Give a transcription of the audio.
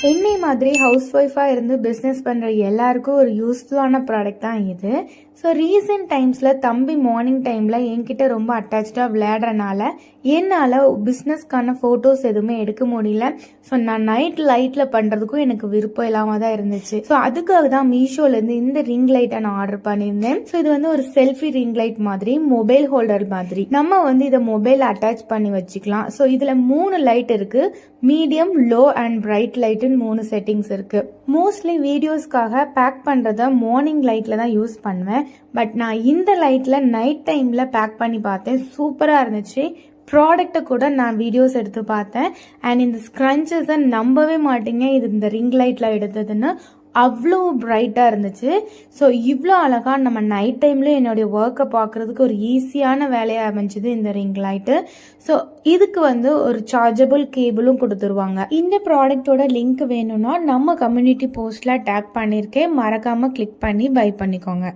என்னை மாதிரி ஹவுஸ் ஒய்ஃபாக இருந்து பிஸ்னஸ் பண்ணுற எல்லாருக்கும் ஒரு யூஸ்ஃபுல்லான ப்ராடக்ட் தான் இது. ஸோ ரீசெண்ட் டைம்ஸில் தம்பி மார்னிங் டைமில் என்கிட்ட ரொம்ப அட்டாச்சாக விளையாடுறனால என்னால் பிஸ்னஸ்க்கான ஃபோட்டோஸ் எதுவுமே எடுக்க முடியல. ஸோ நான் நைட் லைட்டில் பண்ணுறதுக்கும் எனக்கு விருப்பம் இல்லாமல் தான் இருந்துச்சு. ஸோ அதுக்காக தான் மீஷோலேருந்து இந்த ரிங் லைட்டை நான் ஆர்டர் பண்ணியிருந்தேன். ஸோ இது ஒரு செல்ஃபி ரிங் லைட் மாதிரி, மொபைல் ஹோல்டர் மாதிரி. நம்ம இதை மொபைல் அட்டாச் பண்ணி வச்சுக்கலாம். ஸோ இதில் 3 லைட் இருக்குது. மீடியம், லோ அண்ட் பிரைட் லைட்டுன்னு 3 செட்டிங்ஸ் இருக்குது. மோஸ்ட்லி வீடியோஸ்க்காக பேக் பண்ணுறத மார்னிங் லைட்டில் தான் யூஸ் பண்ணுவேன். பட் நான் இந்த லைட்டில் நைட் டைமில் பேக் பண்ணி பார்த்தேன். சூப்பராக இருந்துச்சு. ப்ராடக்டை கூட நான் வீடியோஸ் எடுத்து பார்த்தேன். அண்ட் இந்த ஸ்க்ரன்ச்சஸை நம்பவே மாட்டீங்க, இது இந்த ரிங் லைட்டில் எடுத்ததுன்னு. அவ்வளோ பிரைட்டாக இருந்துச்சு. ஸோ இவ்வளோ அழகாக நம்ம நைட் டைமில் என்னுடைய ஒர்க்கை பார்க்குறதுக்கு ஒரு ஈஸியான வேலையாக அமைஞ்சுது இந்த ரிங் லைட்டு. ஸோ இதுக்கு ஒரு சார்ஜபிள் கேபிளும் கொடுத்துருவாங்க. இந்த ப்ராடக்டோட லிங்க் வேணும்னா நம்ம கம்யூனிட்டி போஸ்ட்டில் டேக் பண்ணியிருக்கேன். மறக்காமல் கிளிக் பண்ணி பை பண்ணிக்கோங்க.